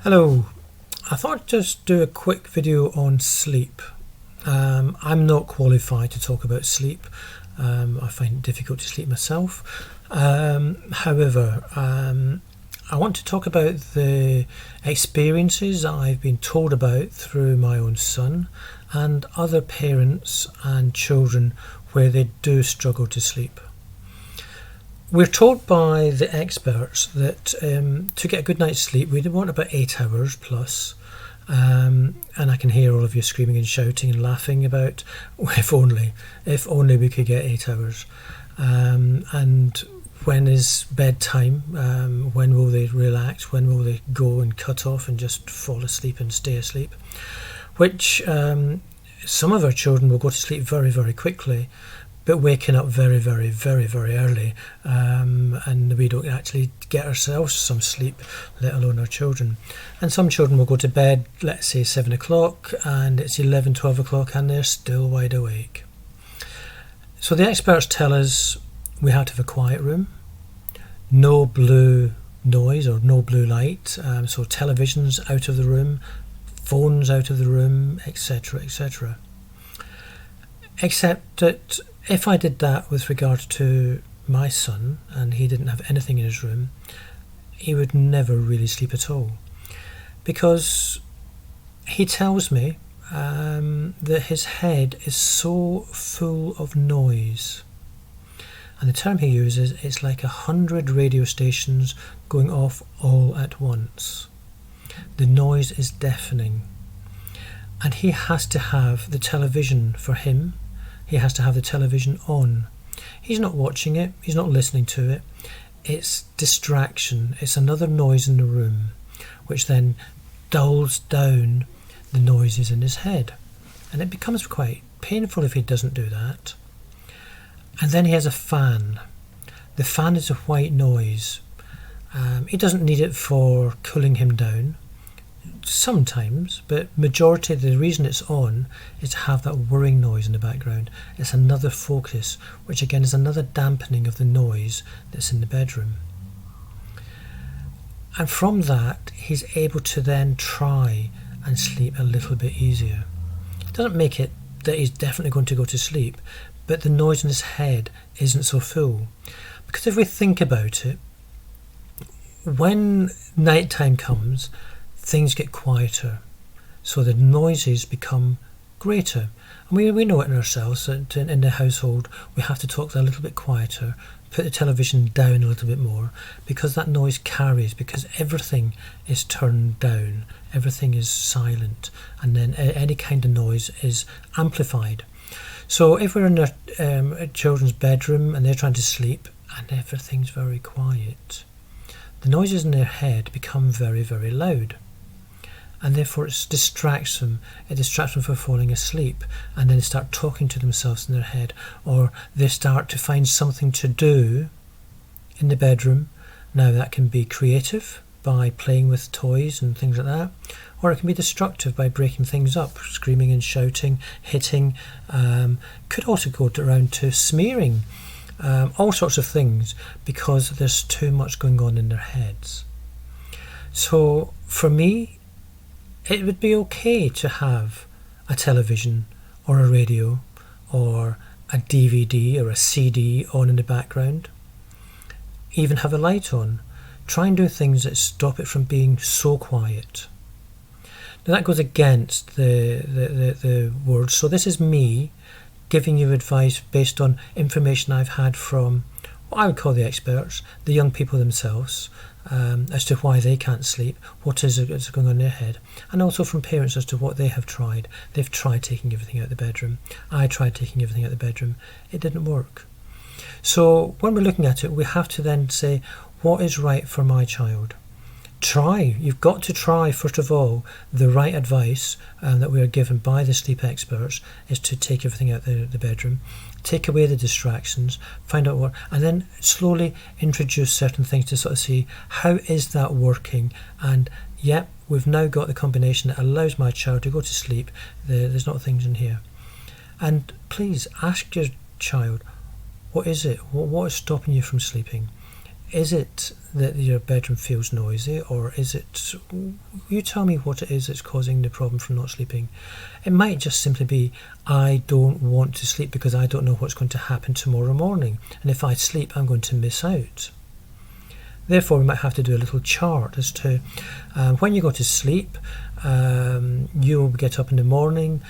Hello, I thought I'd just do a quick video on sleep. I'm not qualified to talk about sleep. I find it difficult to sleep myself. However, I want to talk about the experiences that I've been told about through my own son and other parents and children where they do struggle to sleep. We're told by the experts that to get a good night's sleep, we want about 8 hours plus. And I can hear all of you screaming and shouting and laughing about, if only we could get 8 hours. And when is bedtime? When will they relax? When will they go and cut off and just fall asleep and stay asleep? Which some of our children will go to sleep very, very quickly, but waking up very, very, very, very early, and we don't actually get ourselves some sleep, let alone our children. And some children will go to bed, let's say 7 o'clock, and it's 11, 12 o'clock, and they're still wide awake. So the experts tell us we have to have a quiet room, no blue noise or no blue light, so televisions out of the room, phones out of the room, etc., etc. Except that if I did that with regard to my son and he didn't have anything in his room, he would never really sleep at all, because he tells me that his head is so full of noise. And the term he uses is like 100 radio stations going off all at once. The noise is deafening. And he has to have the television for him. He has to have the television on. He's not watching it. He's not listening to it. It's distraction. It's another noise in the room, which then dulls down the noises in his head. And it becomes quite painful if he doesn't do that. And then he has a fan. The fan is a white noise. He doesn't need it for cooling him down. Sometimes, but majority of the reason it's on is to have that whirring noise in the background. It's another focus, which again is another dampening of the noise that's in the bedroom. And from that, he's able to then try and sleep a little bit easier. It doesn't make it that he's definitely going to go to sleep, but the noise in his head isn't so full. Because if we think about it, when night time comes, things get quieter, so the noises become greater. And we know it in ourselves that in the household we have to talk a little bit quieter, put the television down a little bit more, because that noise carries, because everything is turned down, everything is silent, and then any kind of noise is amplified. So if we're in a children's bedroom and they're trying to sleep and everything's very quiet, the noises in their head become very, very loud. And therefore it distracts them. It distracts them from falling asleep, and then they start talking to themselves in their head, or they start to find something to do in the bedroom. Now that can be creative by playing with toys and things like that, or it can be destructive by breaking things up, screaming and shouting, hitting. Could also go around to smearing, all sorts of things, because there's too much going on in their heads. So for me, it would be okay to have a television or a radio or a DVD or a CD on in the background. Even have a light on. Try and do things that stop it from being so quiet. Now that goes against the words. So this is me giving you advice based on information I've had from what I would call the experts, the young people themselves, as to why they can't sleep, what is going on in their head, and also from parents as to what they have tried. They've tried taking everything out of the bedroom. I tried taking everything out of the bedroom. It didn't work. So when we're looking at it, we have to then say, what is right for my child? Try. You've got to try, first of all, the right advice that we are given by the sleep experts is to take everything out of the bedroom, take away the distractions, find out what, and then slowly introduce certain things to sort of see how is that working. And yep, we've now got the combination that allows my child to go to sleep. There's not things in here. And please ask your child, what is it? What is stopping you from sleeping? Is it that your bedroom feels noisy, or is it... You tell me what it is that's causing the problem from not sleeping. It might just simply be, I don't want to sleep because I don't know what's going to happen tomorrow morning, and if I sleep I'm going to miss out. Therefore, we might have to do a little chart as to when you go to sleep, you'll get up in the morning,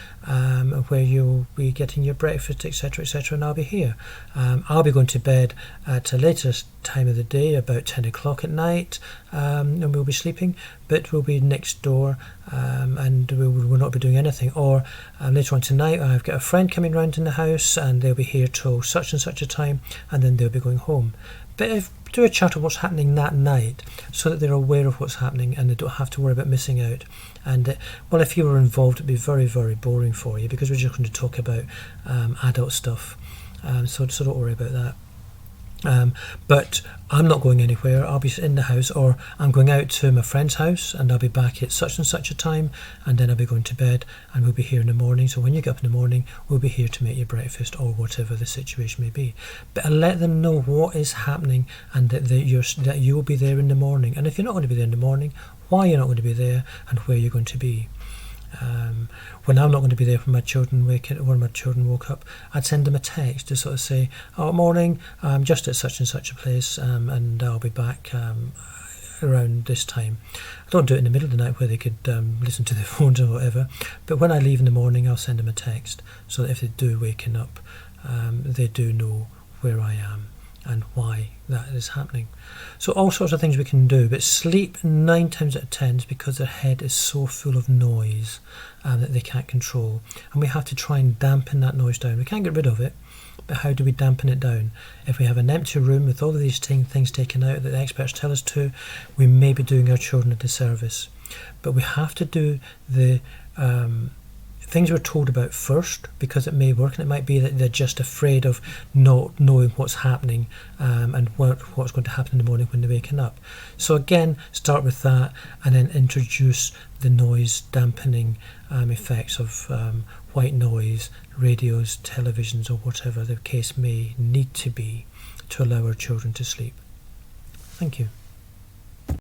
where you'll be getting your breakfast, etc., etc., and I'll be here. I'll be going to bed at a later time of the day, about 10 o'clock at night, and we'll be sleeping, but we'll be next door, and we'll not be doing anything. Or later on tonight, I've got a friend coming round in the house, and they'll be here till such and such a time, and then they'll be going home. But if do a chart of what's happening that night, so that they're aware of what's happening and they don't have to worry about missing out. And well, if you were involved, it'd be very, very boring for you, because we're just going to talk about adult stuff. So don't worry about that. But I'm not going anywhere. I'll be in the house, or I'm going out to my friend's house, and I'll be back at such and such a time, and then I'll be going to bed, and we'll be here in the morning. So when you get up in the morning, we'll be here to make your breakfast, or whatever the situation may be. But I let them know what is happening, and that you will be there in the morning. And if you're not going to be there in the morning, why you're not going to be there, and where you're going to be. When I'm not going to be there when my children woke up, I'd send them a text to sort of say, "Oh, morning, I'm just at such and such a place, and I'll be back around this time." I don't do it in the middle of the night where they could listen to their phones or whatever, but when I leave in the morning, I'll send them a text, so that if they do waken up, they do know where I am and why that is happening. So all sorts of things we can do, but sleep 9 times out of 10 is because their head is so full of noise that they can't control, and we have to try and dampen that noise down. We can't get rid of it, but how do we dampen it down? If we have an empty room with all of these things taken out that the experts tell us to, we may be doing our children a disservice. But we have to do the things we're told about first, because it may work, and it might be that they're just afraid of not knowing what's happening, and what's going to happen in the morning when they're waking up. So again, start with that, and then introduce the noise dampening effects of white noise, radios, televisions, or whatever the case may need to be, to allow our children to sleep. Thank you.